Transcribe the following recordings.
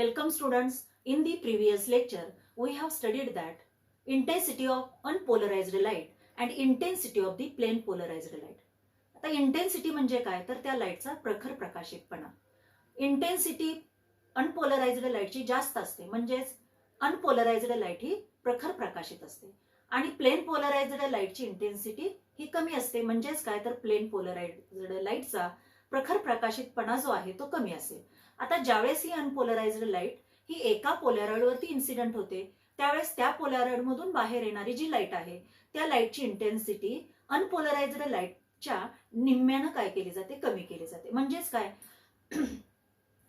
Welcome students. In the previous lecture, we have studied that intensity of unpolarized light and intensity of the plane polarized light. आता intensity म्हणजे काय तर त्या लाईटचा प्रखर प्रकाशितपणा. Intensity unpolarised लाईटची जास्त असते, म्हणजेच अनपोलराइज्ड लाईट ही प्रखर प्रकाशित असते आणि प्लेन पोलराइज्ड लाईटची इंटेन्सिटी ही कमी असते, म्हणजेच काय तर प्लेन पोलराइज्ड लाईटचा प्रखर प्रकाशितपणा जो आहे तो कमी असेल. आता ज्यावेळेस ही अनपोलराइज्ड लाईट ही एका पोलॅरॉइडवरती इन्सिडेंट होते, त्यावेळेस त्या पोलॅरॉइड मधून बाहेर येणारी जी लाईट आहे त्या लाईटची इंटेन्सिटी अनपोलराइज्ड लाईटच्या निम्म्यानं काय केली जाते, कमी केली जाते. म्हणजेच काय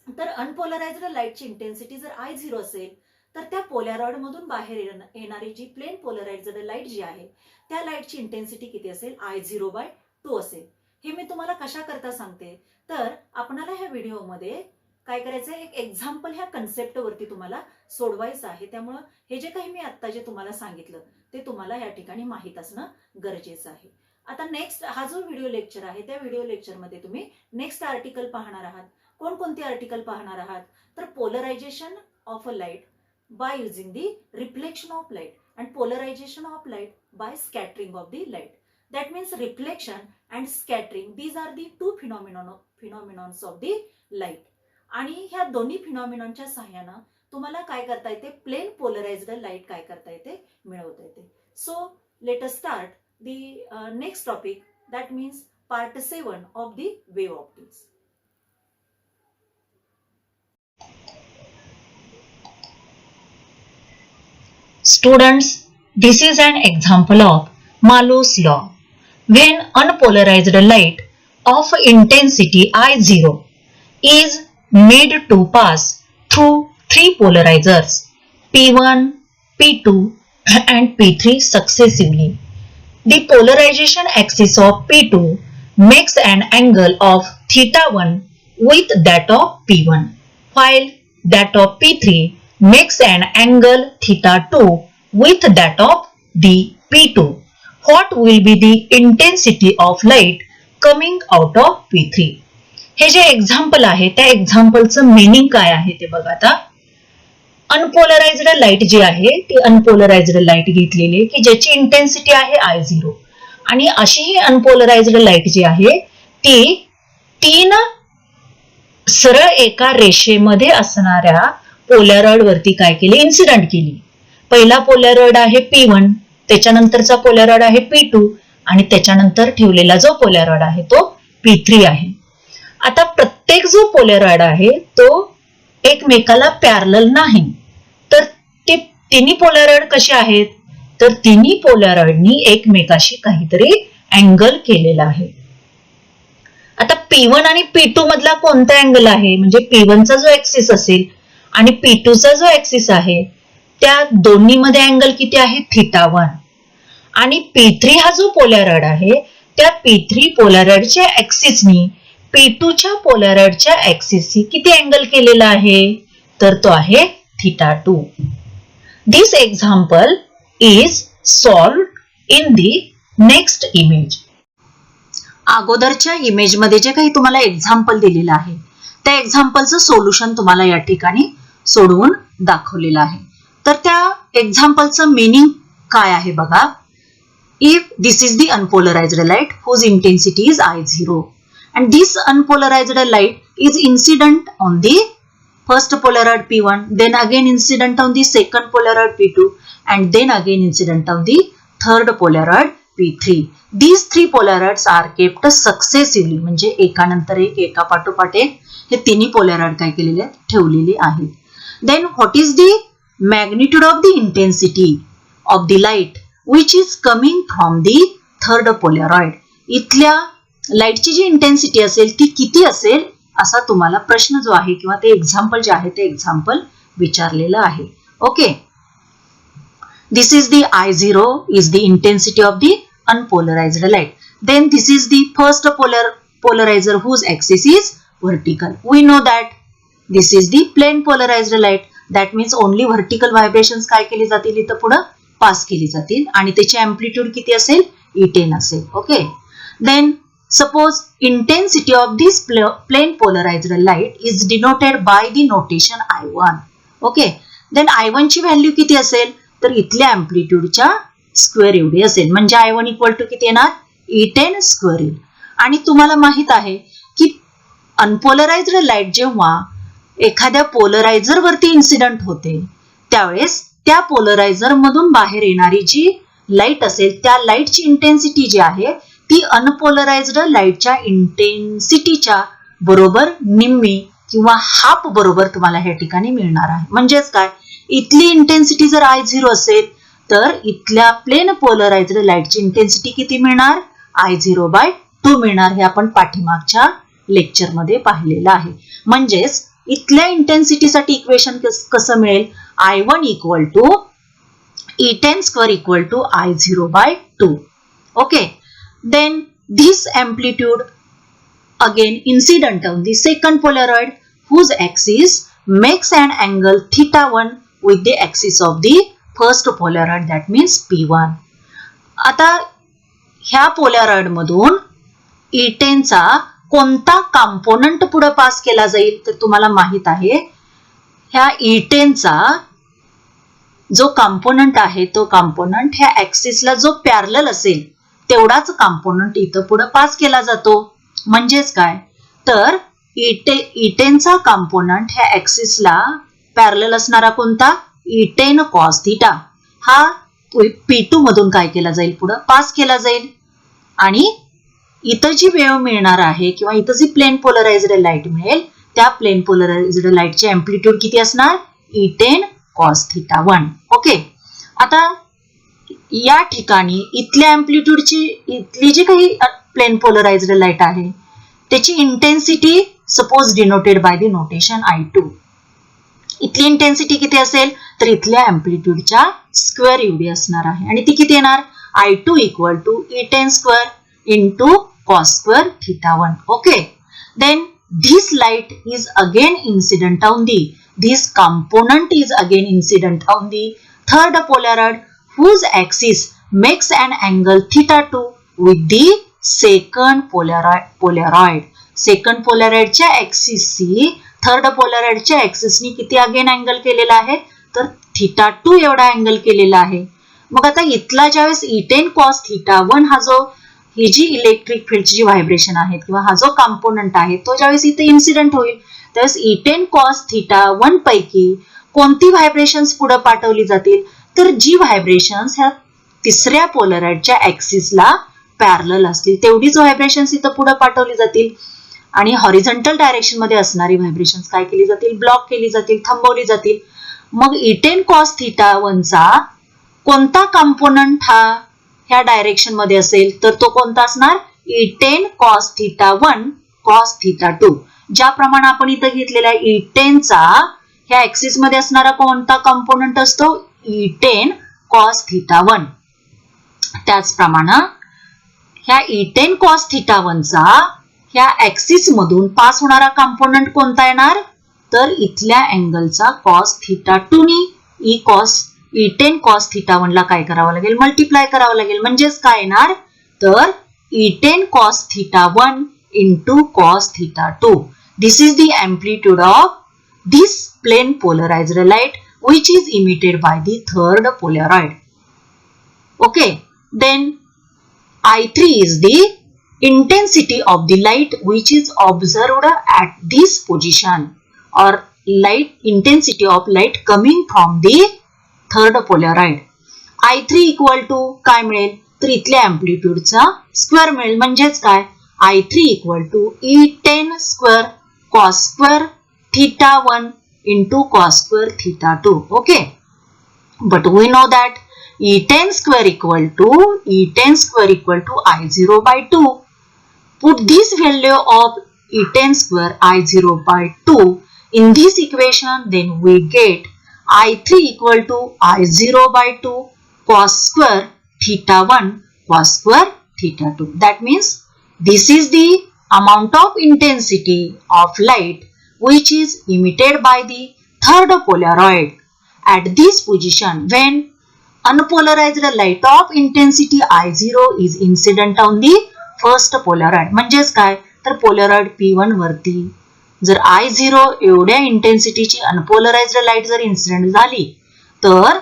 तर अनपोलराइज्ड लाईटची इंटेन्सिटी जर I0 असेल तर त्या पोलॅरॉइड मधून बाहेर येणारी जी प्लेन पोलराइज्ड लाईट जी आहे त्या लाईटची इंटेन्सिटी किती असेल, I0/2 असेल. हे मी तुम्हाला कशा करता सांगते तर आपल्याला ह्या व्हिडिओमध्ये काय करायचं आहे, एक एक्झाम्पल ह्या कन्सेप्ट वरती तुम्हाला सोडवायचं आहे. त्यामुळे हे जे काही मी आता जे तुम्हाला सांगितलं ते तुम्हाला या ठिकाणी माहित असणं गरजेचं आहे. आता नेक्स्ट हा जो व्हिडिओ लेक्चर आहे त्या व्हिडिओ लेक्चर मध्ये तुम्ही नेक्स्ट आर्टिकल पाहणार आहात. कोणकोणते आर्टिकल पाहणार आहात तर polarization of a light by using the reflection of light and polarization of light by scattering of the light. That means reflection and scattering these are the two phenomenons of the light. आणि ह्या दोन्ही फिनॉमिनॉनच्या सहाय्यानं तुम्हाला काय करता येते, plain polarised light काय करता येते, मिळवता येते. So let us start the next topic, that means part 7 of the wave optics. Students, this is an example of Mallo's law. When unpolarized light of intensity I0 is made to pass through three polarizers P1, P2 and P3 successively, the polarization axis of P2 makes an angle of θ1 with that of P1, while that of P3 makes an angle θ2 with that of the P2. What will be the intensity of light coming out of P3? हे जे example आहे त्या एक्झाम्पलचं meaning काय आहे ते बघा. आता unpolarised light जी आहे ती अनपोलराइज्ड लाईट घेतलेली की ज्याची इंटेन्सिटी आहे I0 आणि अशी ही अनपोलराइज्ड लाईट जी आहे ती तीन सरळ एका रेषेमध्ये असणाऱ्या पोलॅरॉइड वरती काय केली, इन्सिडेंट केली. पहिला पोलॅरॉइड आहे P1, त्याच्यानंतरचा पोलॅरॉइड आहे P2 आणि त्याच्यानंतर ठेवलेला जो पोलॅरॉइड आहे तो P3 आहे. आता प्रत्येक जो पोलॅरॉइड आहे तो एकमेकाला पॅरलल नाही, तर ते तिन्ही पोलॅरॉइड कसे आहेत तर तिन्ही पोलॅरॉइडनी एकमेकाशी काहीतरी अँगल केलेला आहे. आता P1 आणि P2 मधला कोणता अँगल आहे, म्हणजे P1 चा जो ऍक्सिस असेल आणि P2 चा जो ऍक्सिस आहे त्या दोन्ही मध्ये अँगल किती आहे, θ1. आणि P3 हा जो पोलॅरॉइड आहे त्या P3 पोलॅरॉइडच्या ऍक्सिसनी P2 च्या पोलॅरॉइडच्या ऍक्सिसशी किती अँगल केलेला आहे तर तो आहे θ2. This example is solved in the next image. अगोदरच्या इमेज मध्ये जे काही तुम्हाला एक्झाम्पल दिलेलं आहे त्या एक्झाम्पलचं सोल्युशन तुम्हाला या ठिकाणी सोडवून दाखवलेलं आहे. तर त्या एक्झाम्पलचं मीनिंग काय आहे बघा. If this is the unpolarised light whose intensity is I0 and this unpolarized light is incident on the first polaroid P1, then again incident on the second polaroid P2 and then again incident on the third polaroid P3. These three polarids are kept successively, म्हणजे एकानंतर एक एकापाठोपाठ एक हे तिन्ही पोलॅरॉइड काय केलेले आहेत, ठेवलेले आहेत. Then what is the magnitude of the intensity of the light which is coming from the third polaroid? इथल्या लाईटची जी इंटेन्सिटी असेल ती किती असेल असा तुम्हाला प्रश्न जो आहे किंवा ते एक्झाम्पल जे आहे ते एक्झाम्पल विचारलेलं आहे. Okay, this is the I0 is the intensity of the unpolarized light. Then this is the first polarizer whose axis is vertical. We know that this is the plane polarized light. That means only vertical vibrations काय केली जातील इथं पुढं pass केली जातील आणि त्याची amplitude किती असेल, E10 असेल. Okay, then Suppose intensity of this plane polarized light is denoted by the notation I1. Okay, then I1 ची व्हॅल्यू किती असेल तर इथल्या अँप्लिट्यूडच्या स्क्वेअर एवढी असेल. म्हणजे I1 इक्वल टू किती येणार E10 स्क्वेअर येईल. आणि तुम्हाला माहित आहे की अनपोलराइज्ड लाईट जेव्हा एखाद्या पोलरायझर वरती इन्सिडेंट होते त्यावेळेस त्या पोलरायझर मधून बाहेर येणारी जी लाईट असेल त्या लाईटची इंटेन्सिटी जी आहे ती अनपोलराइज्ड लाईटच्या इंटेन्सिटीच्या बरोबर निम्मी किंवा हाफ बरोबर तुम्हाला ह्या ठिकाणी मिळणार आहे. म्हणजेच काय, इथली इंटेन्सिटी जर I0 असेल तर इथल्या प्लेन पोलराइज्ड लाईटची इंटेन्सिटी किती मिळणार I0/2 मिळणार. हे आपण पाठीमागच्या लेक्चर मध्ये पाहिलेलं आहे. म्हणजेच इथल्या इंटेन्सिटीसाठी इक्वेशन कसं मिळेल I1 equal to E10 square equal to I0/2. Okay, then this amplitude again incident on the second polaroid whose axis makes an angle θ1 with the axis of the first polaroid, that means P1. आता ह्या पोलॅरॉइड मधून E10 चा कोणता component पुढे pass केला जाईल तर तुम्हाला माहित आहे ह्या E10 चा जो कंपोनंट आहे तो कंपोनंट ह्या ऍक्सिसला जो पॅरलल असेल तेवढाच कंपोनंट इथं पुढे पास केला जातो. म्हणजेच काय तर E10 चा कंपोनंट ह्या ऍक्सिसला पॅरलल असणारा कोणता E10 cos θ हा P2 मधून काय केला जाईल पुढे पास केला जाईल. आणि इथं जी वेव्ह मिळणार आहे किंवा इथं जी प्लेन पोलराइज्ड लाईट मिळेल त्या प्लेन पोलराइज्ड लाईटचे अँप्लिट्यूड किती असणार E10 cos θ1. ओके, आता या ठिकाणी इथल्या अँप्लिट्यूडची इथली जी काही प्लेन पोलराइज्ड लाईट आहे त्याची intensity suppose denoted by the notation I2. इथली इंटेन्सिटी किती असेल तर इथल्या अँप्लिट्यूडच्या स्क्वेअर एवढी असणार आहे. आणि ती किती येणार I2 equal to E10 square into cos square θ1. Okay, then this light is again incident on the this component is again incident on the third polaroid whose axis makes an angle θ2 with the second polaroid. Second polaroid च्या ऍक्सिसशी third polaroid च्या ऍक्सिसनी किती again angle केलेला आहे तर θ2 एवढा angle केलेला आहे. मग आता इथला ज्यावेळेस E10 cos θ1 हा जो ही जी इलेक्ट्रिक फील्डची जी व्हायब्रेशन आहे किंवा हा जो कंपोनंट आहे तो ज्यावेळेस इथे इन्सिडेंट होईल त्यावेळेस E10 cos θ1 पैकी कोणती व्हायब्रेशन्स पुढे पाठवली जातील तर जी व्हायब्रेशन्स ह्या तिसऱ्या पोलराइडच्या ऍक्सिसला पॅरलल असतील तेवढीच व्हायब्रेशन्स इथं पुढे पाठवली जातील. आणि हॉरिझॉन्टल डायरेक्शन मध्ये असणारी व्हायब्रेशन्स काय केली जातील ब्लॉक केली जातील थांबवली जातील. मग E10 cos θ1 चा कोणता कंपोनंट हा ह्या डायरेक्शन मध्ये असेल तर तो कोणता असणार E10 cos θ1 cos θ2. ज्याप्रमाणे आपण इथं घेतलेला E10 चा ह्या ऍक्सिस मध्ये असणारा कोणता कंपोनंट असतो E10 cos θ1. त्याचप्रमाणे ह्या E10 cos θ1 चा ह्या ऍक्सिस मधून पास होणारा कंपोनंट कोणता येणार तर इथल्या अँगलचा cos θ2 नी E10 cos θ1 ला काय करावं लागेल मल्टिप्लाय करावं लागेल. म्हणजेच काय येणार तर E10 cos θ1 into cos θ2. This is the amplitude of this plane polarized light which is emitted by the third polaroid. Okay, then I3 is the intensity of the light which is observed at this position or light intensity of light coming from the third polaroid. I3 equal to काय मिळेल तर इथल्या अँप्लिट्यूडचा square मिळेल. म्हणजेच काय I3 equal to E10 square cos square θ1 into cos square θ2. Okay, but we know that E10 square equal to I0/2. Put this value of E10 square I0/2 in this equation, then we get I3 equal to I0/2 cos square θ1 cos square θ2. That means this is the amount of intensity of light which is emitted by the third polaroid at this position when unpolarized light of intensity I0 is incident on the first polaroid म्हणजेच काय तर polaroid P1 वरती जर I0 एवढ्या इंटेन्सिटीची unpolarized light जर incident झाली तर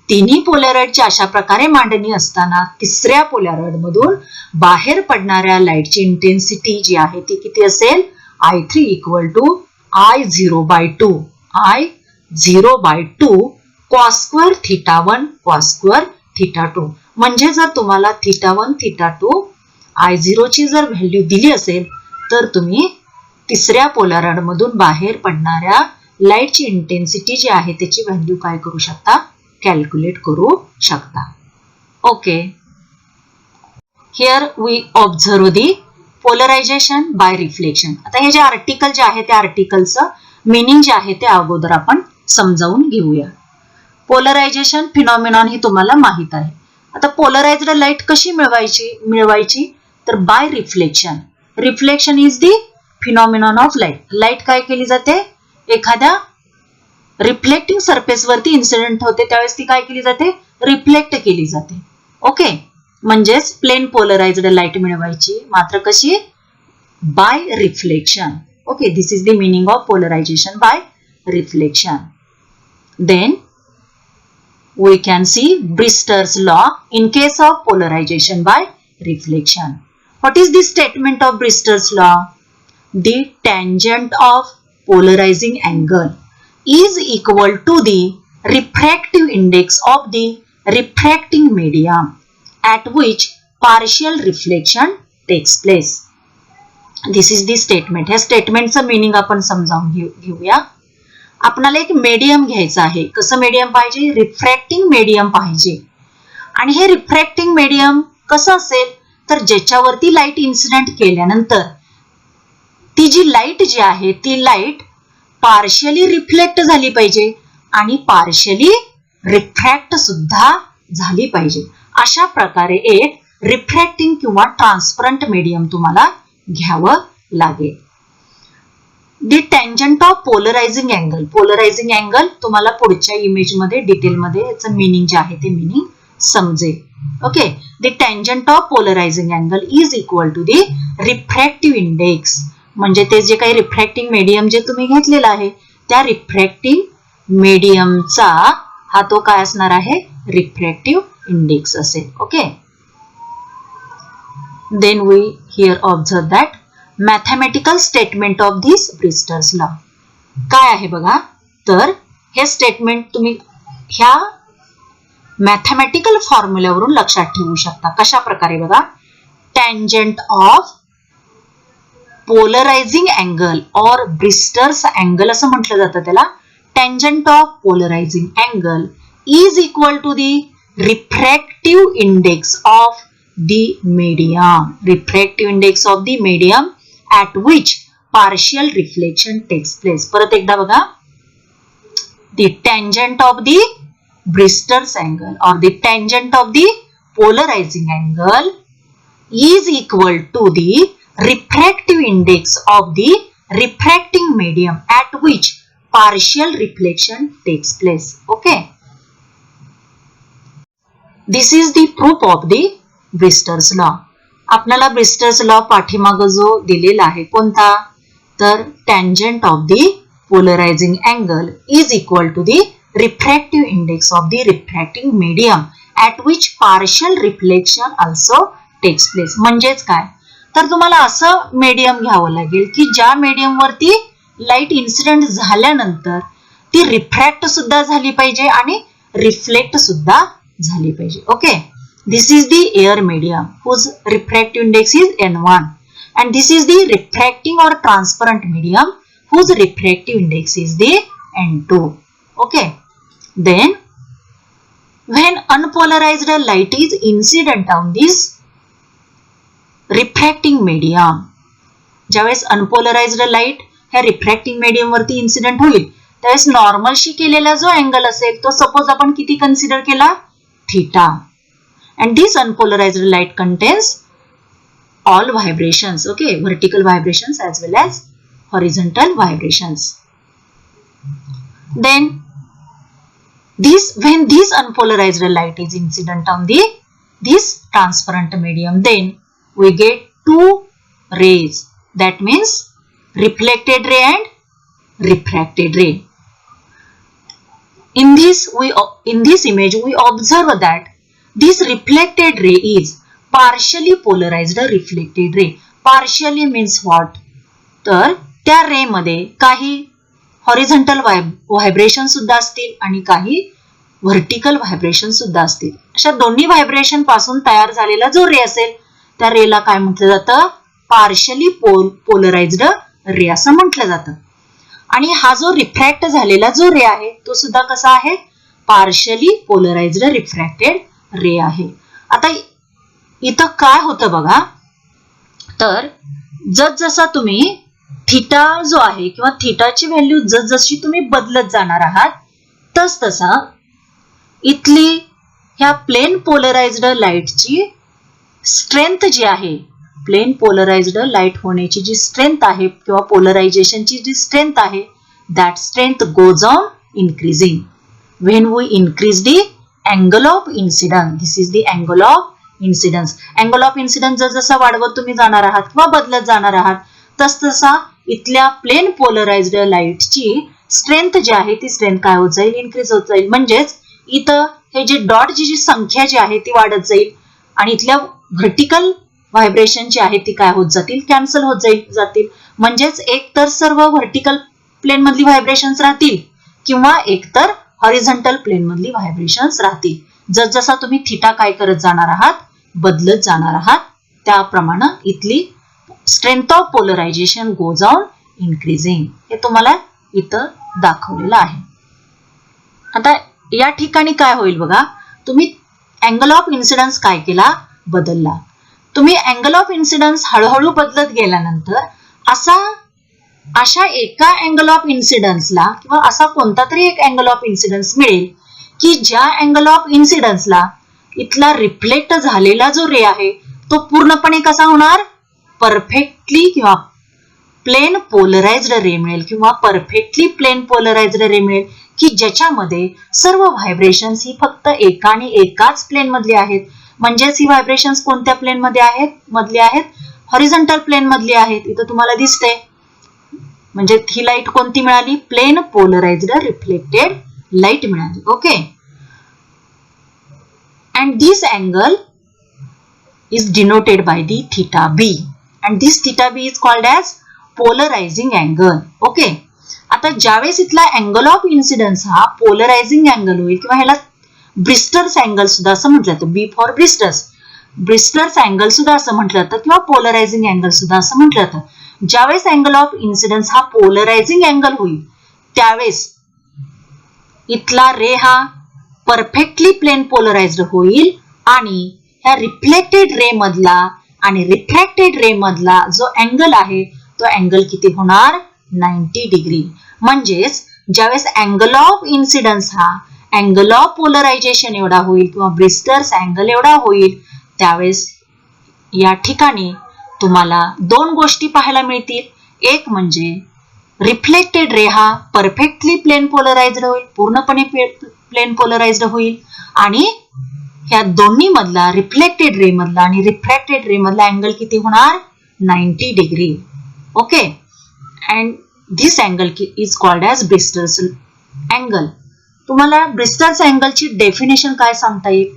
तिन्ही पोलॅरॉइडची अशा प्रकारे मांडणी असताना तिसऱ्या पोलॅरॉइड मधून बाहेर पडणाऱ्या लाईटची इंटेन्सिटी जी आहे ती किती असेल I3 equal to I0/2 I0/2 cos square θ1 cos square θ2 म्हणजे जर तुम्हाला θ1 θ2 I0 ची जर व्हॅल्यू दिली असेल तर तुम्ही तिसऱ्या पोलॅरॉइड मधून बाहेर पडणाऱ्या लाईटची इंटेन्सिटी जी आहे त्याची व्हॅल्यू काय करू शकता कॅल्क्युलेट करू शकता. Okay, here we observe the polarisation by reflection. आता हे जे आर्टिकल जे आहे त्या आर्टिकलचं मीनिंग जे आहे ते अगोदर आपण समजावून घेऊया. पोलरायझेशन फिनॉमिनॉन ही तुम्हाला माहित आहे. आता पोलराइज्ड लाईट कशी मिळवायची तर bye reflection. Reflection is the phenomenon of light. Light काय केली जाते एखाद्या रिफ्लेक्टिंग सरफेस वरती इन्सिडेंट होते त्यावेळेस ती काय केली जाते रिफ्लेक्ट केली जाते. ओके, म्हणजेच प्लेन पोलराइज्ड लाईट मिळवायची मात्र कशी by reflection. Okay, this is the meaning of polarisation by reflection. Then we can see Brewster's law in case of polarization by reflection. What is the statement of Brewster's law? The tangent of polarizing angle is equal to the refractive index of the refracting medium at which partial reflection takes place. This is the statement. ह्या स्टेटमेंटचं meaning आपण समजावून घेऊया. आपल्याला एक medium घ्यायचं आहे. कसं medium पाहिजे रिफ्रॅक्टिंग मीडियम पाहिजे. आणि हे रिफ्रॅक्टिंग मीडियम कसं असेल तर ज्याच्यावरती लाईट इन्सिडेंट केल्यानंतर ती जी लाईट जी आहे ती लाईट पार्शियली रिफ्लेक्ट झाली पाहिजे आणि पार्शियली रिफ्रॅक्ट सुद्धा झाली पाहिजे. अशा प्रकारे एक रिफ्रॅक्टिंग किंवा ट्रान्सपरंट मीडियम तुम्हाला घ्यावं लागेल. दी tangent of polarizing angle. पोलरायझिंग angle तुम्हाला पुढच्या इमेजमध्ये डिटेलमध्ये याचं मीनिंग जे आहे ते मीनिंग समजेल. Okay, the tangent of polarizing angle is equal to the refractive index. म्हणजे ते जे काही रिफ्रॅक्टिंग मीडियम जे तुम्ही घेतलेलं आहे त्या रिफ्रॅक्टिव्ह मीडियमचा हा तो काय असणार आहे रिफ्रॅक्टिव्ह इंडेक्स असेल. Okay, then we here observe that mathematical statement of this Brewster's law काय आहे बघा. तर हे स्टेटमेंट तुम्ही ह्या मॅथमॅटिकल फॉर्म्युल्यावरून लक्षात ठेवू शकता. कशा प्रकारे बघा टँजंट ऑफ पोलरायझिंग अँगल और ब्रिस्टर्स अँगल असं म्हटलं जातं त्याला. Tangent of polarizing angle is equal to the refractive index of the medium. Refractive index of the medium at which partial reflection takes place. परत एकदा बघा the tangent of the Brewster's angle or the tangent of the polarizing angle is equal to the refractive index of the refracting medium at which partial reflection takes place. Okay, this is the proof of the Brewster's law. आपल्याला ब्रिस्टर्स law पाठीमागं जो दिलेला आहे कोणता तर tangent of the polarizing angle is equal to the refractive index of the refracting medium at which partial reflection also takes place. म्हणजेच काय तर तुम्हाला असं मीडियम घ्यावं लागेल की ज्या मीडियम वरती लाईट इन्सिडेंट झाल्यानंतर ती रिफ्रॅक्ट सुद्धा झाली पाहिजे आणि रिफ्लेक्ट सुद्धा झाली पाहिजे. Okay, this is the air medium whose refractive index is N1 and this is the refracting or transparent medium whose refractive index is the N2. Okay, then when unpolarized light is incident on this refracting medium, ज्यावेळेस unpolarized light ह्या refracting medium वरती incident होईल त्यावेळेस नॉर्मलशी केलेला जो angle असेल तो suppose आपण किती कन्सिडर केला theta. And this unpolarized light contains all vibrations, okay, vertical vibrations as well as horizontal vibrations. Then when this unpolarized light is incident on this transparent medium, then we get two rays. That means reflected ray and refracted ray. In this image we observe that this reflected ray is partially polarized reflected ray. Partially means what? तर त्या रे मध्ये काही horizontal vibration सुद्धा असतील आणि काही vertical vibration सुद्धा असतील. अशा दोन्ही व्हायब्रेशन पासून तयार झालेला जो रे असेल त्या रेला काय म्हटलं जातं? पार्शली पोलराइज्ड रे असं म्हटलं जातं. आणि हा जो रिफ्रॅक्ट झालेला जो रे आहे तो सुद्धा कसा आहे? पार्शली पोलराइज्ड रिफ्रॅक्टेड रे आहे. आता इथं काय होतं बघा, तर जसजसा तुम्ही थीटा जो आहे किंवा थीटाची व्हॅल्यू जसजशी तुम्ही बदलत जाणार आहात तसा इथली ह्या प्लेन पोलराइज्ड लाईटची स्ट्रेंथ जी आहे, प्लेन पोलराइज्ड लाईट होण्याची जी स्ट्रेंथ आहे किंवा पोलरायझेशनची जी स्ट्रेंथ आहे, that strength goes on increasing when we increase the angle of incidence. This is the angle of incidence. Angle of incidence जसजसा वाढवत तुम्ही जाणार आहात किंवा बदलत जाणार आहात तसतसा इथल्या प्लेन पोलराइज्ड लाईटची स्ट्रेंथ जी आहे ती स्ट्रेंथ काय होत जाईल? इन्क्रीज होत जाईल. म्हणजेच इथं हे जे डॉटची जी संख्या जी आहे ती वाढत जाईल आणि इथल्या व्हर्टिकल व्हायब्रेशन जी आहे ती काय होत जातील? कॅन्सल होत जातील. म्हणजेच एक तर सर्व व्हर्टिकल प्लेन मधली व्हायब्रेशन्स राहतील किंवा एक तर हॉरिझॉन्टल प्लेन मधली व्हायब्रेशन्स राहतील. जसजसा तुम्ही थीटा काय करत जाणार आहात, बदलत जाणार आहात, त्याप्रमाणे इथली strength of polarisation goes on increasing. हे तुम्हाला इथं दाखवलेलं आहे. आता या ठिकाणी काय होईल बघा, तुम्ही अँगल ऑफ इन्सिडन्स काय केला? बदलला. तुम्ही अँगल ऑफ इन्सिडन्स हळूहळू बदलत गेल्यानंतर अशा एका अँगल ऑफ इन्सिडन्सला किंवा असा कोणता तरी एक अँगल ऑफ इन्सिडन्स मिळेल की ज्या अँगल ऑफ इन्सिडन्सला इथला रिफ्लेक्ट झालेला जो रे आहे तो पूर्णपणे कसा होणार? परफेक्टली किंवा प्लेन पोलराइज्ड रे मिळेल किंवा परफेक्टली प्लेन पोलराइज्ड रे मिळेल की ज्याच्यामध्ये सर्व व्हायब्रेशन्स ही फक्त एका आणि एकाच प्लेन मधली आहेत. म्हणजेच ही व्हायब्रेशन्स कोणत्या प्लेन मध्ये आहेत? मधली आहेत हॉरिझॉन्टल प्लेन मधली आहेत. इथं तुम्हाला दिसते. म्हणजे ही लाईट कोणती मिळाली? प्लेन पोलराइज्ड रिफ्लेक्टेड लाईट मिळाली. Okay. And this angle is denoted by the theta b and this theta b is called as polarizing angle. Okay. आता ज्यावेळेस इथला अँगल ऑफ इन्सिडन्स हा पोलरायझिंग अँगल होईल किंवा ह्याला ब्रिस्टर्स अँगल सुद्धा असं म्हटलं जातं. बी फॉर ब्रिस्टर्स अँगल सुद्धा असं म्हटलं जातं किंवा पोलरायझिंग अँगल सुद्धा असं म्हटलं जातं. ज्यावेळेस अँगल ऑफ इन्सिडन्स हा पोलरायझिंग अँगल होईल त्यावेळेस इथला रे हा परफेक्टली प्लेन पोलराइज्ड होईल आणि ह्या रिफ्लेक्टेड रे मधला आणि रिफ्रॅक्टेड रे मधला जो अँगल आहे तो अँगल किती होणार? 90 डिग्री. म्हणजेच ज्यावेळेस अँगल ऑफ इन्सिडन्स हा अँगल ऑफ पोलरायझेशन एवढा होईल किंवा ब्रिस्टर्स अँगल एवढा होईल त्यावेळेस या ठिकाणी तुम्हाला दोन गोष्टी पाहायला मिळतील. एक म्हणजे रिफ्लेक्टेड रे हा परफेक्टली प्लेन पोलराइज्ड होईल, पूर्णपणे प्लेन पोलराइज्ड होईल आणि ह्या दोन्ही मधला रिफ्लेक्टेड रे मधला आणि रिफ्रॅक्टेड रे मधला अँगल किती होणार? 90 degree. Okay. And this angle is called as ब्रिस्टर्स angle. तुम्हाला ब्रिस्टर्स अँगलची डेफिनेशन काय सांगता येईल?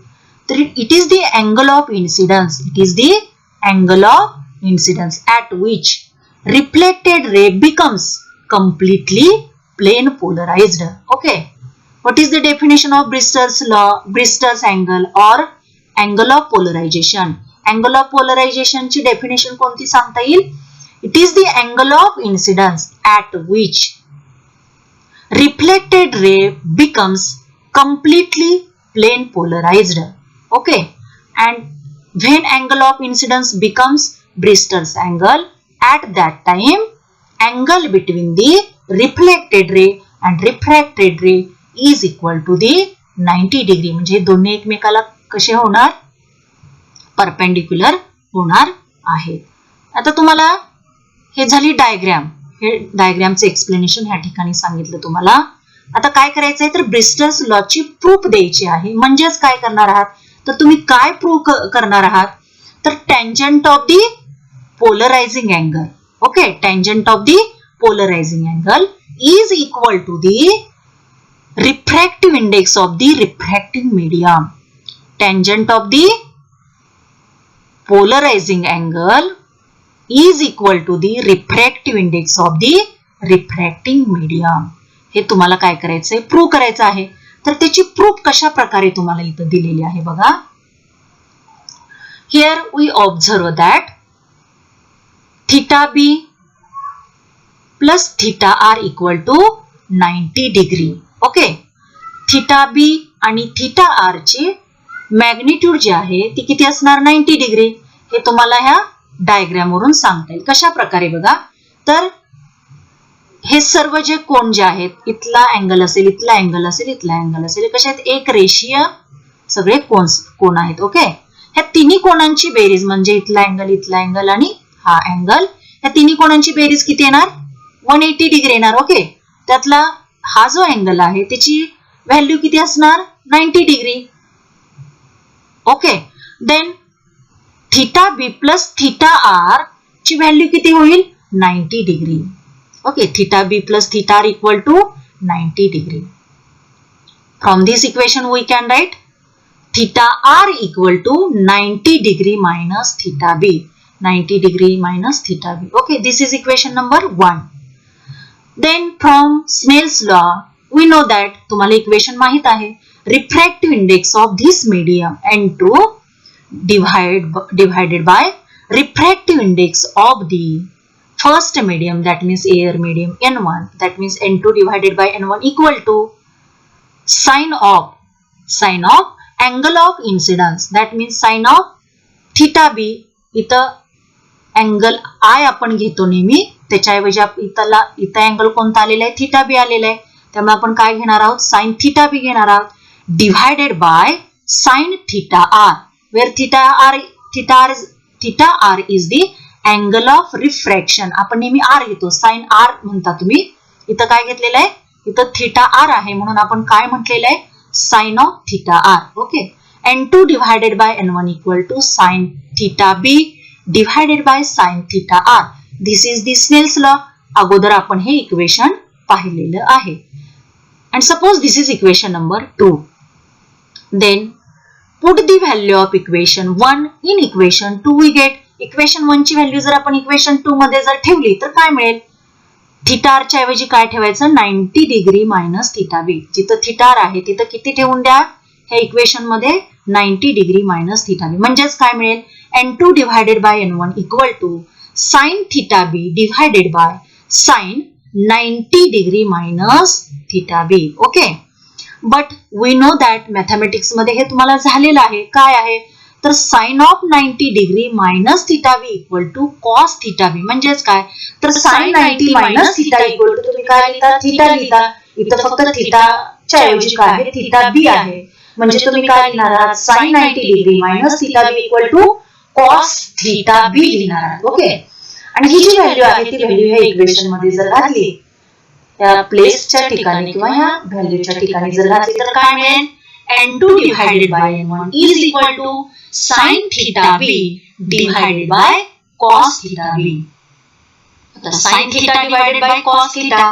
तर it is the angle of incidence. It is the angle of incidence at which reflected ray becomes completely plane polarized. Okay. What is the definition of Bristol's law? Bristol's angle or angle of polarization. Angle of polarization ची definition कोणती सांगता येईल? It is the angle of incidence at which reflected ray becomes completely plane polarized. Okay. And when angle of incidence becomes Bristol's angle, at that time angle between the reflected ray and refracted ray is equal to the 90 degree. म्हणजे दोन्ही एकमेकाला कसे होणार? Perpendicular होणार आहेत. आता तुम्हाला हे झाली डायग्राम. हे डायग्रामचे एक्सप्लेनेशन ह्या ठिकाणी सांगितलं तुम्हाला. आता काय करायचंय तर ब्रिस्टल्स लॉची प्रूफ द्यायची आहे. म्हणजेच काय करणार आहात तर तुम्ही काय प्रूफ करणार आहात तर tangent of the polarizing angle, okay, tangent of the polarizing angle is equal to the refractive index of the refracting medium. Tangent of the polarizing angle is equal to the refractive index of the refracting medium. हे तुम्हाला काय करायचंय, prove करायचं आहे. तर त्याची proof कशा प्रकारे तुम्हाला इथं दिलेली आहे बघा. Here we observe that theta b plus theta r equal to 90 degree. Okay, theta B आणि थिटा आर ची मॅग्निट्यूड जी आहे ती किती असणार, 90 डिग्री. हे तुम्हाला ह्या डायग्राम वरून सांगता येईल. कशा प्रकारे बघा, तर हे सर्व जे कोन जे आहेत, इथला अँगल असेल, इथला अँगल असेल, इथला अँगल असेल, कशा आहेत, एक रेषीय सगळे कोन आहेत. ओके, ह्या तिन्ही कोनांची बेरीज म्हणजे इथला अँगल आणि हा अँगल, ह्या तिन्ही कोनांची बेरीज किती येणार, 180 डिग्री येणार. ओके, त्यातला हा जो अँगल आहे त्याची व्हॅल्यू किती असणार, 90 degree. Okay, then theta B plus theta R ची व्हॅल्यू किती होईल, 90 degree. Okay, theta B plus theta R equal to 90 degree. From this equation we can write theta R equal to 90 degree minus theta B, 90 degree minus theta B. Okay, this is equation number 1. Then from Snell's law we know that तुम्हाला equation माहित आहे, refractive index of this medium N2 divided by refractive index of the first medium, that means air medium N1, that means N2 divided by N1 equal to sine of angle of incidence, that means sine of theta b. इथं angle I आपण घेतो नेहमी, त्याच्याऐवजी इथं angle कोणता आलेला आहे, theta बी आलेला आहे. त्यामुळे आपण काय घेणार आहोत, साइन थिटा बी घेणार आहोत, divided by sine theta R, where theta R is the angle of refraction. आपण नेहमी आर घेतो, साइन आर म्हणता तुम्ही, इथं काय घेतलेलं आहे, इथं थिटा आर आहे म्हणून आपण काय म्हटलेलं आहे, sine of theta R. Okay, N2 divided by N1 equal to sine theta B divided by sine theta R. This is the Snell's law. अगोदर आपण हे इक्वेशन पाहिलेलं आहे. And suppose this is equation number 2. Then put the value of equation 1 in equation 2. We get equation 1 ची value जर आपण equation 2 मध्ये जर ठेवली तर काय मिळेल, थिटा आर च्या ऐवजी काय ठेवायचं, 90 डिग्री मायनस थिटा बी. जिथं थिटा आर आहे तिथं किती ठेवून द्या, ह्या इक्वेशन मध्ये 90 डिग्री मायनस थिटा बी. म्हणजेच काय मिळेल, N2 divided by N1 equal to sin theta b divided by sin 90 degree minus theta b. Okay, but we know that mathematics मध्ये हे तुम्हाला झालेलं आहे. काय आहे, तर sin of 90 degree minus theta b equal to cos theta b. म्हणजेच काय, तर sin 90 minus theta equal to तुम्ही काय लिहिता, थीटा लिहिता. इथं फक्त थीटा च्या ऐवजी काय आहे, थीटा बी आहे. म्हणजे तुम्ही काय लिहिणार आहात, sin 90 degree minus theta b equal to cos theta b लिहिणार आहात. ओके, आणि ही जी व्हॅल्यू आहे ती व्हॅल्यू ह्या इक्वेशन मध्ये जर घातली, त्या प्लेसच्या ठिकाणी किंवा ह्या व्हॅल्यूच्या ठिकाणी जर घातली तर काय मिळेल, N2 divided by N1 is equal to sin theta b divided by cos theta b. आता sin theta divided by cos theta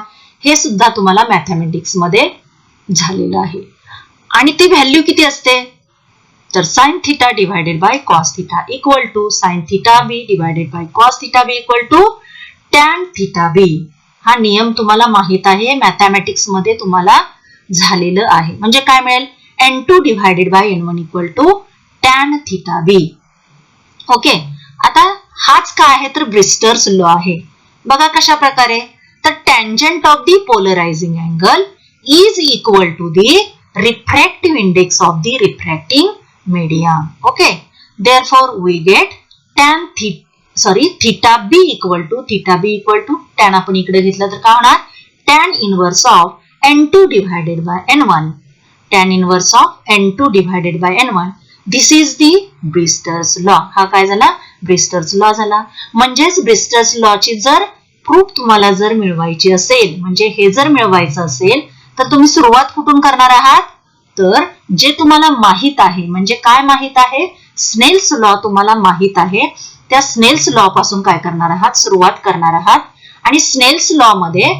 हे सुद्धा तुम्हाला मॅथमॅटिक्स मध्ये झालेलं आहे. आणि ती व्हॅल्यू किती असते, तर sin theta divided by cos theta equal to sin theta b divided by cos theta b equal to tan theta b. हा नियम तुम्हाला माहित आहे, मॅथमॅटिक्स मध्ये तुम्हाला झालेलं आहे. म्हणजे काय मिळेल, N2 divided by N1 equal to tan theta b. Okay, आता हाच काय आहे, तर ब्रिस्टर्स लॉ आहे. बघा कशा प्रकारे, तर tangent of the polarizing angle is equal to the refractive index of the refracting medium. Okay, therefore we get theta b equal to tan आपण इकडे घेतलं तर काय होणार, tan inverse of N2 divided by N1, tan inverse of N2 divided by N1. This is the Brewster's law. हा काय झाला, ब्रिस्टर्स law झाला. म्हणजेच ब्रिस्टर्स लॉ ची जर प्रूफ तुम्हाला जर मिळवायची असेल, म्हणजे हे जर मिळवायचं असेल तर तुम्ही सुरुवात कुठून करणार आहात, तर जे तुम्हाला माहित आहे, म्हणजे काय माहित आहे, स्नेल्स लॉ तुम्हाला माहित आहे, त्या स्नेल्स लॉ पासून काय करणार आहात, सुरुवात करणार आहात. आणि स्नेल्स लॉ मध्ये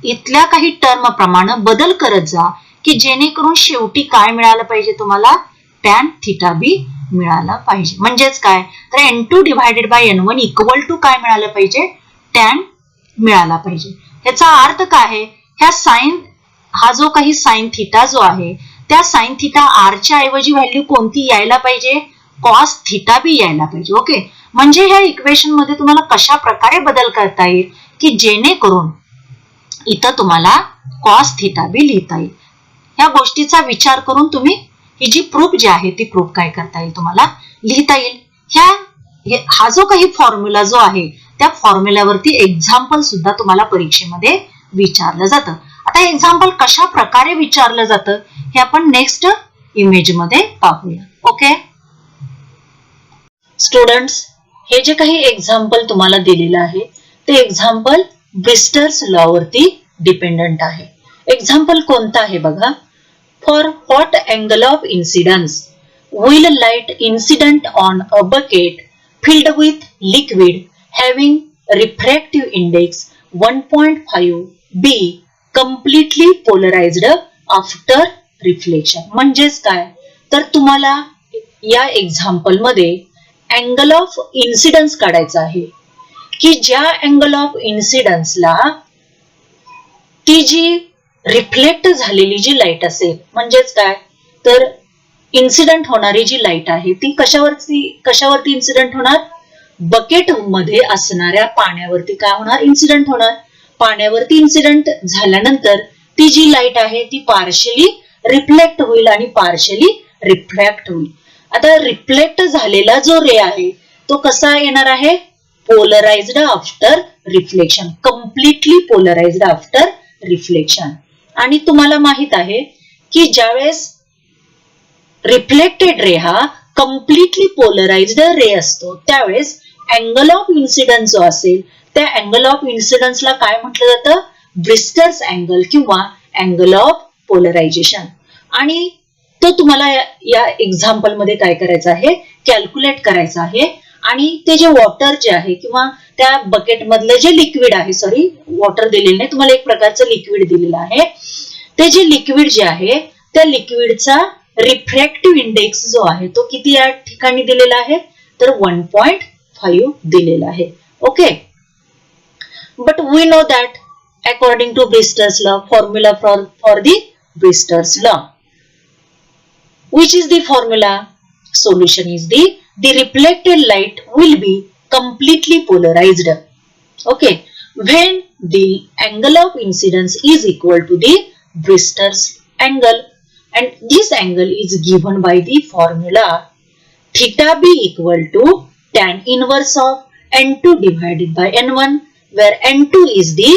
इथल्या काही टर्म प्रमाणे बदल करत जा की जेणेकरून शेवटी काय मिळालं पाहिजे तुम्हाला, टॅन थिटा बी मिळाला पाहिजे. म्हणजेच काय, तर N2 divided by N1 equal to काय मिळालं पाहिजे, टॅन मिळाला पाहिजे. ह्याचा अर्थ काय आहे, ह्या साइन, हा जो काही साइन थिटा जो आहे, त्या साइन थिटा आरच्या ऐवजी व्हॅल्यू कोणती यायला पाहिजे, कॉस थिटा बी यायला पाहिजे. ओके, म्हणजे ह्या इक्वेशन मध्ये तुम्हाला कशा प्रकारे बदल करता येईल की जेणेकरून इथं तुम्हाला कॉस थिटा बी लिहिता येईल. या गोष्टीचा विचार करून तुम्ही ही जी प्रूफ जी आहे ती प्रूफ काय करता येईल, तुम्हाला लिहिता येईल. हा जो काही फॉर्म्युला जो आहे त्या फॉर्म्युल्यावरती एक्झाम्पल सुद्धा तुम्हाला परीक्षेमध्ये विचारलं जातं. आता एक्झाम्पल कशा प्रकारे विचारलं जातं हे आपण नेक्स्ट इमेज मध्ये पाहूया. ओके स्टुडंट्स, हे जे काही एक्झाम्पल तुम्हाला दिलेलं आहे ते एक्झाम्पल ब्रिस्टर्स लॉ वरती डिपेंडंट आहे. एक्झाम्पल कोणतं आहे बघा, for what angle of incidence will light incident on a bucket filled with liquid having refractive index 1.5 be completely polarized after reflection. म्हणजेच काय, तर तुम्हाला या एक्झाम्पल मध्ये अँगल ऑफ इन्सिडन्स काढायचा आहे की ज्या अँगल ऑफ इन्सिडन्सला ती जी रिफ्लेक्ट झालेली जी लाईट असेल, म्हणजेच काय, तर इन्सिडेंट होणारी जी लाईट आहे ती कशावरती इन्सिडेंट होणार, बकेट मध्ये असणाऱ्या पाण्यावरती काय होणार, इन्सिडेंट होणार. पाण्यावरती इन्सिडेंट झाल्यानंतर ती जी लाईट आहे ती पार्शियली रिफ्लेक्ट होईल आणि पार्शियली रिफ्रॅक्ट होईल. आता रिफ्लेक्ट झालेला जो रे आहे तो कसा येणार आहे, polarised after reflection, completely polarised after reflection. आणि तुम्हाला माहित आहे की ज्यावेळेस रिफ्लेक्टेड रे हा कम्प्लिटली पोलराइज्ड रे असतो त्यावेळेस अँगल ऑफ इन्सिडन्स जो असेल त्या अँगल ऑफ इन्सिडन्सला काय म्हटलं जातं, ब्रिस्टर्स अँगल किंवा अँगल ऑफ पोलरायझेशन. आणि तो तुम्हाला या एक्झाम्पल मध्ये काय करायचं आहे, कॅल्क्युलेट करायचं आहे. आणि ते जे वॉटर जे आहे किंवा त्या बकेट मधलं जे लिक्विड आहे, सॉरी वॉटर दिलेलं नाही, तुम्हाला एक प्रकारचं लिक्विड दिलेलं आहे, ते जे लिक्विड जे आहे त्या लिक्विडचा रिफ्रॅक्टिव्ह इंडेक्स जो आहे तो किती या ठिकाणी दिलेला आहे, तर 1.5 दिलेला आहे. Okay, but we know that according to Brewster's law, formula for the Brewster's law, which is the formula, solution is the reflected light will be completely polarized. Okay, when the angle of incidence is equal to the Brewster's angle, and this angle is given by the formula theta b equal to tan inverse of n2 divided by n1, where n2 is the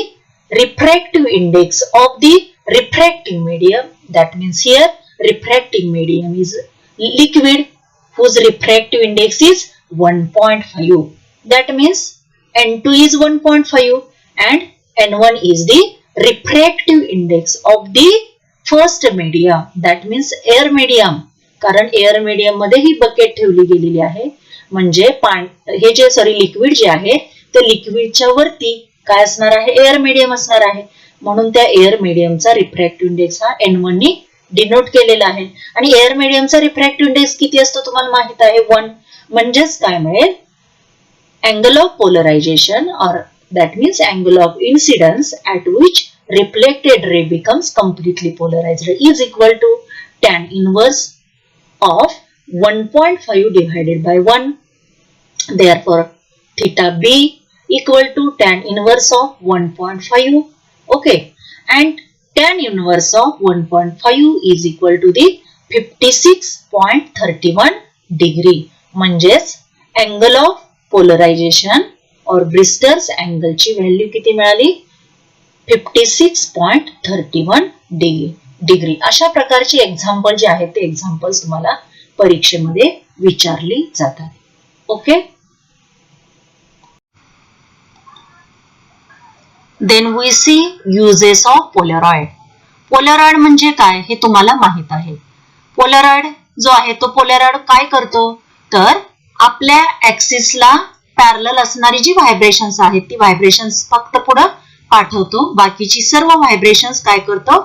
refractive index of the refracting medium. That means here refracting medium is liquid whose refractive index is 1.5. That means n2 is 1.5 and n1 is the refractive index of the first medium. That means air medium. कारण air medium मध्ये ही bucket ठेवली गेलेली आहे, म्हणजे हे जे sorry liquid जे आहे ते लिक्विडच्या वरती काय असणार आहे, एअर मीडियम असणार आहे. म्हणून त्या एअर मीडियमचा रिफ्रॅक्टिव्ह इंडेक्स हा n1 नी डिनोट केलेला आहे. आणि एअर मीडियमचा रिफ्रॅक्टिव्ह इंडेक्स किती असतो तुम्हाला माहित आहे, 1. म्हणजेच काय मिळेल, अँगल ऑफ पोलरायझेशन और that means angle of incidence at which reflected ray becomes completely polarized is equal to tan inverse of 1.5 divided by 1. Therefore, theta b equal to tan inverse of 1.5. Okay, and tan inverse of 1.5 is equal to the 56.31 degree. म्हणजेच angle of polarization or Brewster's angle ची value किती मिळाली, 56.31 degree. अशा प्रकारची example जे आहेत ते examples तुम्हाला परीक्षेमध्ये विचारली जातात. Okay, then we see uses of polaroid. Polaroid म्हणजे काय हे तुम्हाला माहित आहे. पोलरॉइड जो आहे तो पोलरॉइड काय करतो, तर आपल्या ऍक्सिसला पॅरलल असणारी जी व्हायब्रेशन्स आहेत ती व्हायब्रेशन्स फक्त पुढे पाठवतो, बाकीची सर्व व्हायब्रेशन्स काय करतो,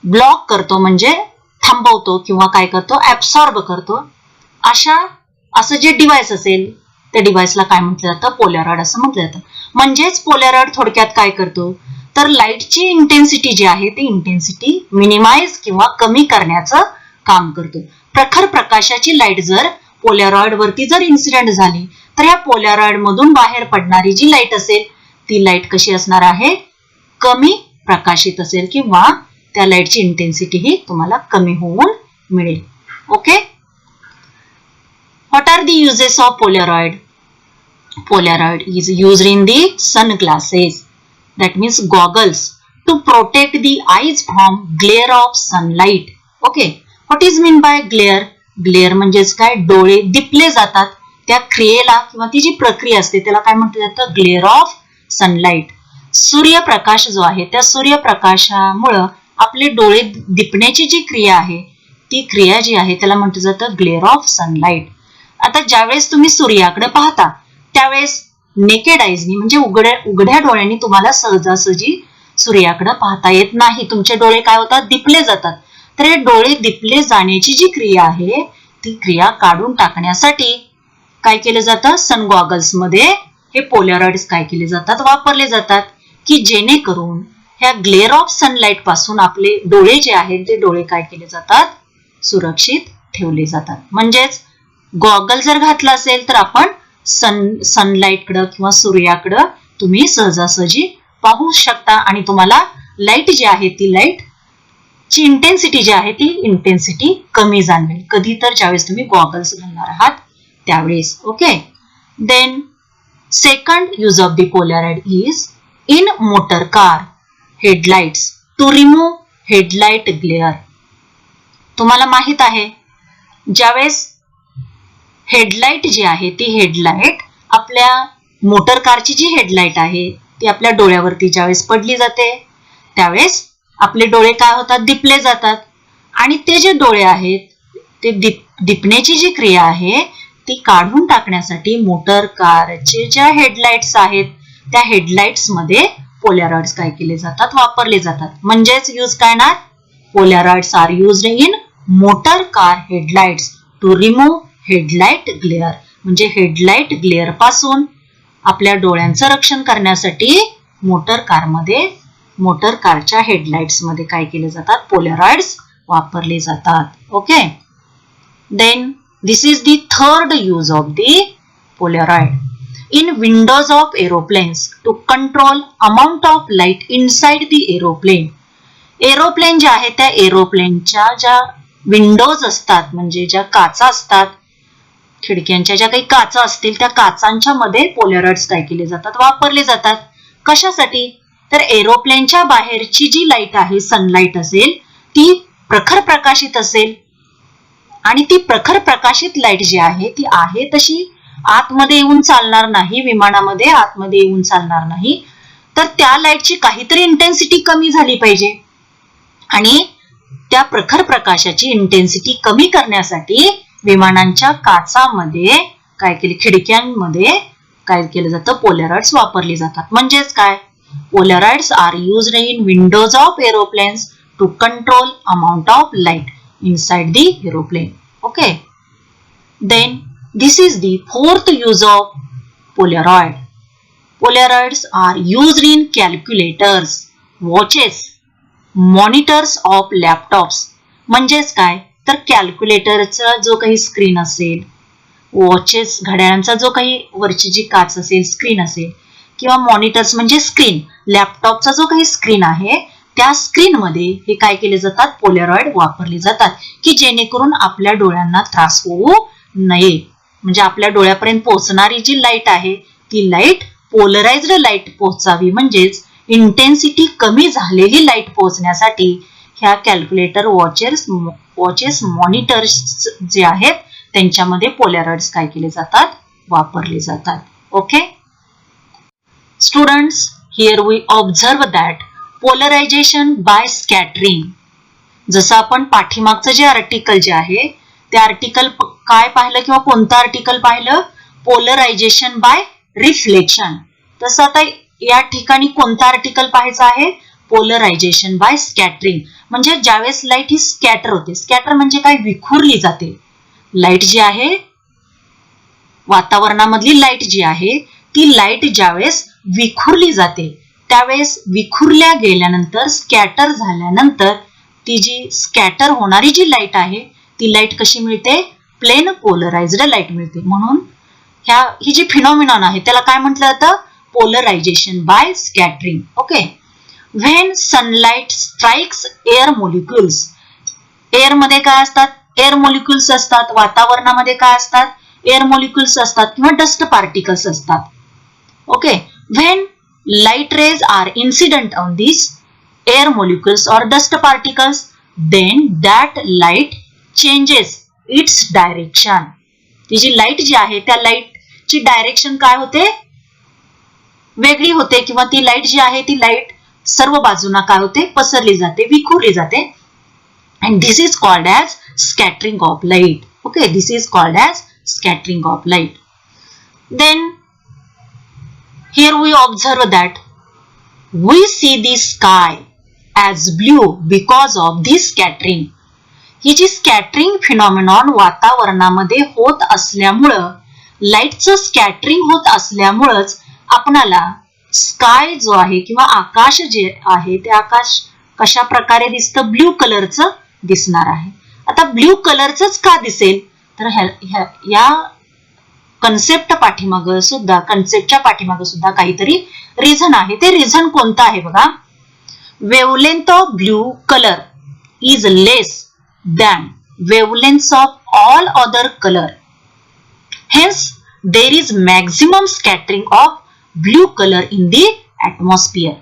ब्लॉक करतो, म्हणजे थांबवतो किंवा काय करतो, ऍब्सॉर्ब करतो. असं जे डिव्हाइस असेल त्या डिव्हाइसला काय म्हटलं जातं, पोलॅरॉइड असं म्हटलं जातं. म्हणजेच पोलॅरॉइड थोडक्यात काय करतो, तर लाईटची इंटेन्सिटी जी आहे ती इंटेन्सिटी मिनिमाइज किंवा कमी करण्याचं काम करतो. प्रखर प्रकाशाची लाईट जर पोलॅरॉइड वरती जर इन्सिडेंट झाली तर या पोलॅरॉइड मधून बाहेर पडणारी जी लाईट असेल ती लाईट कशी असणार आहे, कमी प्रकाशित असेल किंवा त्या लाईटची इंटेन्सिटी ही तुम्हाला कमी होऊन मिळेल. Okay. What are the uses of Polaroid? Polaroid is used in the sunglasses, that means goggles, to protect the eyes from glare of sunlight. Okay. What is mean by glare? Glare म्हणजेच काय, डोळे दिपले जातात. त्या क्रियेला किंवा ती जी प्रक्रिया असते त्याला काय म्हटलं जातं, ग्लेअर ऑफ सनलाइट. सूर्यप्रकाश जो आहे त्या सूर्यप्रकाशामुळं आपले डोळे दिपण्याची जी क्रिया आहे ती क्रिया जी आहे त्याला म्हटलं जातं ग्लेअर ऑफ सनलाइट. आता ज्यावेळेस तुम्ही सूर्याकडे पाहता त्यावेळेस नेकेड आईजनी म्हणजे उघड्या डोळ्यांनी तुम्हाला सहजासहजी सूर्याकडे पाहता येत नाही. तुमचे डोळे काय होतात, दिपले जातात. तर हे डोळे दिपले जाण्याची जी क्रिया आहे ती क्रिया काढून टाकण्यासाठी काय केलं जातं, सन गॉगल्स मध्ये हे पोलॅरॉइड्स काय केले जातात, वापरले जातात, की जेणेकरून ह्या ग्लेअर ऑफ सनलाइट पासून आपले डोळे जे आहेत ते डोळे काय केले जातात, सुरक्षित ठेवले जातात. म्हणजेच गॉगल जर घातला असेल तर आपण सनलाइटकडं किंवा सूर्याकडं तुम्ही सहजासहजी पाहू शकता आणि तुम्हाला लाईट जी आहे ती लाईट ची इंटेन्सिटी जी आहे ती इंटेन्सिटी कमी जाणवेल. कधी तर ज्यावेळेस तुम्ही गॉगल्स घालणार आहात त्यावेळेस. Okay. Then second use of the polaroid is in motor car headlights to remove headlight glare. तुम्हाला माहित आहे ज्यावेळेस हेडलाइट जी आहे ती हेडलाइट आपल्या मोटर कारची जी हेडलाइट आहे ती आपल्या डोळ्यावरती ज्यावेळेस पडली जाते त्यावेळेस आपले डोळे काय होतात, दिपले जातात. आणि ते जे डोळे आहेत ते दिपण्याची जी क्रिया आहे ती काढून टाकण्यासाठी मोटर कारचे ज्या हेडलाइट्स आहेत त्या हेडलाइट्स मध्ये पोलॅरॉइड्स काय केले जातात, वापरले जातात. म्हणजेच यूज काय ना, polaroids are used in motor car headlights to remove headlight glare. म्हणजे हेडलाइट ग्लेअर पासून आपल्या डोळ्यांचं रक्षण करण्यासाठी मोटर कारच्या हेडलाइट्स मध्ये काय केले जातात, पोलॅरॉइड्स वापरले जातात. Okay. Then this is the third use of the polaroid in windows of aeroplanes to control amount of light inside the aeroplane. Aeroplane जे आहे त्या एरोप्लेनच्या ज्या विंडोज असतात म्हणजे ज्या काचा असतात, खिडक्यांच्या ज्या काही काचा असतील त्या काचांच्या मध्ये पोलॅरॉइड्स काय केले जातात, वापरले जातात. कशासाठी, तर एरोप्लेनच्या बाहेरची जी लाईट आहे सनलाइट असेल ती प्रखर प्रकाशित असेल आणि ती प्रखर प्रकाशित लाईट जी आहे ती आहे तशी आतमध्ये येऊन चालणार नाही, विमानामध्ये आतमध्ये येऊन चालणार नाही. तर त्या लाईटची काहीतरी इंटेन्सिटी कमी झाली पाहिजे आणि त्या प्रखर प्रकाशाची इंटेन्सिटी कमी करण्यासाठी विमानांच्या काचामध्ये काय केले, खिडक्यांमध्ये काय केलं जातं, पोलॅरॉइड्स वापरली जातात. म्हणजेच काय, polaroids are used in windows of aeroplanes to control amount of light inside the aeroplane. Okay. Then this is the fourth use of polaroid. Polaroids are used in calculators, watches, monitors of laptops. म्हणजेच काय, तर कॅल्क्युलेटरचा जो काही screen असेल, watches घड्याळांचा जो काही वरची जी काच असेल, स्क्रीन असेल, किंवा मॉनिटर्स म्हणजे स्क्रीन, लॅपटॉपचा जो काही स्क्रीन आहे त्या स्क्रीन मध्ये हे काय केले जातात, पोलॅरॉइड वापरले जातात, की जेणेकरून आपल्या डोळ्यांना त्रास होऊ नये. म्हणजे आपल्या डोळ्यापर्यंत पोहोचणारी जी लाईट आहे ती लाईट पोलराइज्ड लाईट पोहोचावी, म्हणजेच इंटेन्सिटी कमी झालेली लाईट पोहोचण्यासाठी ह्या कॅल्क्युलेटर, वॉचेस, मॉनिटर्स जे आहेत त्यांच्यामध्ये पोलॅरॉइड्स काय केले जातात, वापरले जातात. Okay students, here we observe that polarisation by scattering. जसं आपण पाठीमागचं जे आर्टिकल जे आहे ते आर्टिकल काय पाहिलं किंवा कोणतं आर्टिकल पाहिलं? Polarisation by reflection. तसं आता या ठिकाणी कोणतं आर्टिकल पाहायचं आहे? Polarisation by scattering. म्हणजे ज्यावेळेस लाईट ही स्कॅटर होते, स्कॅटर म्हणजे काय? विखुरली जाते. लाईट जी आहे, वातावरणामधली लाईट जी आहे ती लाईट ज्यावेळेस विखुरली जाते त्यावेळेस विखुरल्या गेल्यानंतर, स्कॅटर झाल्यानंतर ती जी स्कॅटर होणारी जी लाईट आहे ती लाईट कशी मिळते? प्लेन पोलराइज्ड लाईट मिळते. म्हणून ही जी फिनॉमिनॉन आहे त्याला काय म्हटलं जातं? Polarisation by scattering. Okay. When sunlight strikes air molecules. Air मध्ये काय असतात? एअर मॉलिक्युल्स असतात. वातावरणामध्ये काय असतात? एअर मॉलिक्युल्स असतात किंवा डस्ट पार्टिकल्स असतात. Okay. When light rays are incident on these air molecules or dust particles, then that light changes its direction. ती जी लाईट जी आहे त्या लाईटची डायरेक्शन काय होते? वेगळी होते किंवा ती लाईट जी आहे ती लाईट सर्व बाजूंना काय होते? पसरली जाते, विखुरली जाते. And this is called as scattering of light. Okay, this is called as scattering of light. Then here we observe that we see the sky as blue because of this scattering. ही जी scattering phenomenon वातावरणामध्ये होत असल्यामुळं, लाईटचं scattering होत असल्यामुळंच आपणाला sky जो आहे किंवा आकाश जे आहे ते आकाश कशा प्रकारे दिसतं? ब्ल्यू कलरचं दिसणार आहे. आता ब्ल्यू कलरचंच का दिसेल? तर या कन्सेप्टच्या पाठीमागे सुद्धा काहीतरी रिझन आहे. ते रिझन कोणतं आहे बघा? Wavelength of blue colour is less than wavelength of all other colour. Hence there is maximum scattering of blue colour in the atmosphere.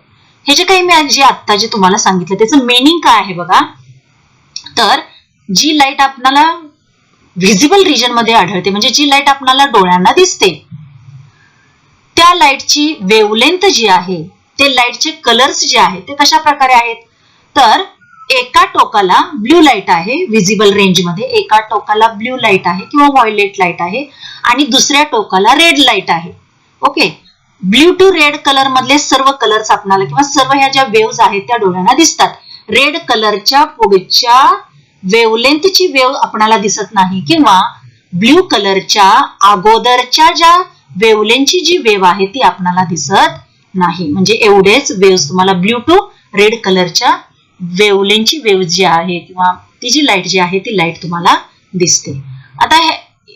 हे जे काही मी आता जे तुम्हाला सांगितलं त्याचं मेनिंग काय आहे बघा? तर जी लाईट आपल्याला व्हिजिबल रिजन मध्ये आढळते, म्हणजे जी लाईट आपल्याला डोळ्यांना दिसते, त्या लाईटची वेवलेंथ जी आहे, ते लाईटचे कलर्स जे आहेत ते कशा प्रकारे आहेत? तर एका टोकाला ब्ल्यू लाईट आहे व्हिजिबल रेंज मध्ये, एका टोकाला ब्ल्यू लाईट आहे किंवा व्हायलेट लाईट आहे आणि दुसऱ्या टोकाला रेड लाईट आहे. Okay. Blue to red colour मधले सर्व कलर्स आपल्याला किंवा सर्व ह्या ज्या वेव्स आहेत त्या डोळ्यांना दिसतात. रेड कलरच्या पुढच्या वेवलेंथची वेव आपणाला दिसत नाही किंवा ब्ल्यू कलरच्या अगोदरच्या ज्या वेवलेंथची जी वेव आहे ती आपणाला दिसत नाही. म्हणजे एवढेच वेव्स तुम्हाला ब्ल्यू टू रेड कलरच्या वेवलेंथची वेव जी आहे किंवा ती जी लाईट जी आहे ती लाईट तुम्हाला दिसते. आता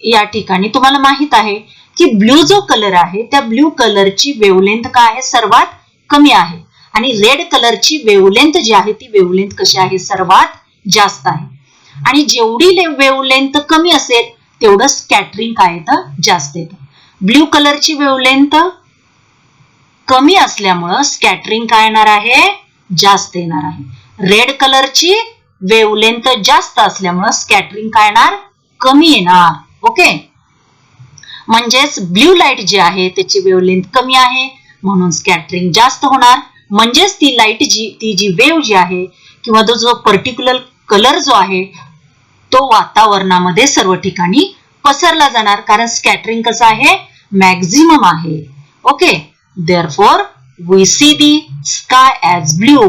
या ठिकाणी तुम्हाला माहित आहे की ब्ल्यू जो कलर आहे त्या ब्ल्यू कलरची वेवलेंथ काय आहे? सर्वात कमी आहे. आणि रेड कलरची वेवलेंथ जी आहे ती वेवलेंथ कशी आहे? सर्वात जास्त आहे. आणि जेवढी वेवलेंथ कमी असेल तेवढं स्कॅटरिंग काय येतं? जास्त येतं. ब्ल्यू कलरची वेवलेंथ कमी असल्यामुळं स्कॅटरिंग काय येणार आहे? जास्त येणार आहे. रेड कलरची वेवलेंथ जास्त असल्यामुळं स्कॅटरिंग काय येणार? कमी येणार. ओके. म्हणजेच ब्ल्यू लाईट जी आहे त्याची वेवलेंथ कमी आहे म्हणून स्कॅटरिंग जास्त होणार. म्हणजेच ती जी वेव जी आहे किंवा तो जो पर्टिक्युलर कलर जो आहे तो वातावरणामध्ये सर्व ठिकाणी पसरला जाणार, कारण स्कॅटरिंग कसं आहे? मॅक्झिमम आहे. Okay. Therefore we see the sky as blue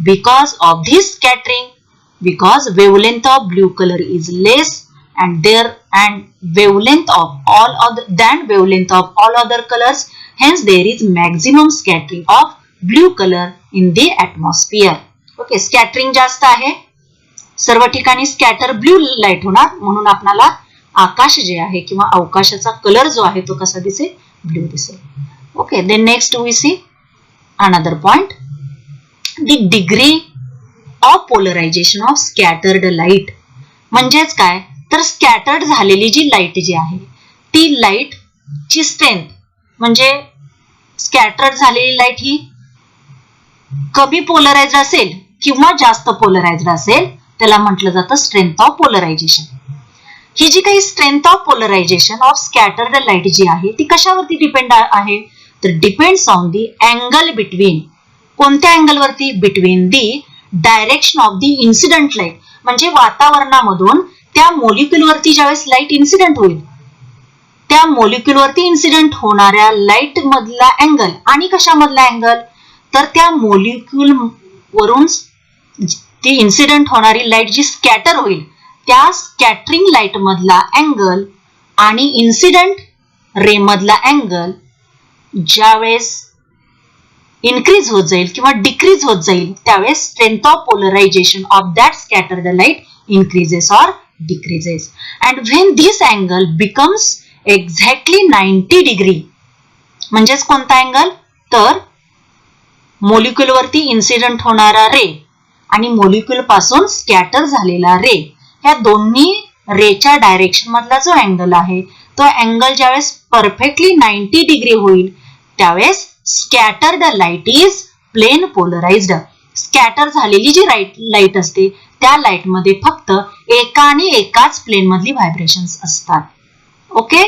because of this scattering, because wavelength of blue colour is less and wavelength of all other colors, hence there is maximum scattering of blue color in the atmosphere. Okay, scattering जास्त आहे, सर्व ठिकाणी scatter blue light होणार म्हणून आपल्याला आकाश जे आहे किंवा अवकाशाचा कलर जो आहे तो कसा दिसेल? ब्ल्यू दिसेल. Okay. Then next we see another point, the degree of polarisation of scattered light. म्हणजेच काय? तर स्कॅटर्ड झालेली जी लाईट जी आहे ती लाईट ची स्ट्रेंथ, म्हणजे स्कॅटर्ड झालेली लाईट ही कमी पोलराइज्ड असेल किंवा जास्त पोलराइज्ड असेल त्याला म्हटलं जातं स्ट्रेंथ ऑफ पोलरायझेशन. ही जी काही strength of polarisation of scattered light जी आहे ती कशावरती डिपेंड आहे? तर depends on the angle between. कोणत्या अँगल वरती? Between the direction of the incident light. म्हणजे वातावरणामधून त्या मॉलिक्युलवरती ज्यावेळेस लाईट इन्सिडेंट होईल, त्या मॉलिक्युलवरती इन्सिडेंट होणाऱ्या लाईट मधला अँगल आणि कशामधला अँगल, तर त्या मॉलिक्युल वरून ती इन्सिडेंट होणारी लाईट जी स्कॅटर होईल त्या स्कॅटरिंग लाईट मधला अँगल आणि इन्सिडेंट रे मधला अँगल ज्यावेळेस इन्क्रीज होत जाईल किंवा डिक्रीज होत जाईल त्यावेळेस strength of polarisation of that scattered light increases or decreases. And when this angle becomes exactly 90 degree, म्हणजेच कोणता अँगल, तर मॉलिक्युल वरती इन्सिडेंट होणारा रे आणि मॉलिक्युल पासून स्कॅटर झालेला रे, या दोन्ही रेच्या डायरेक्शन मधला जो अँगल आहे तो अँगल ज्यावेळेस परफेक्टली 90 डिग्री होईल त्यावेळेस scattered light is plane polarised. Scatter झालेली जी लाईट असते त्या लाईट मध्ये फक्त एका आणि एकाच प्लेन मधली व्हायब्रेशन्स असतात. ओके.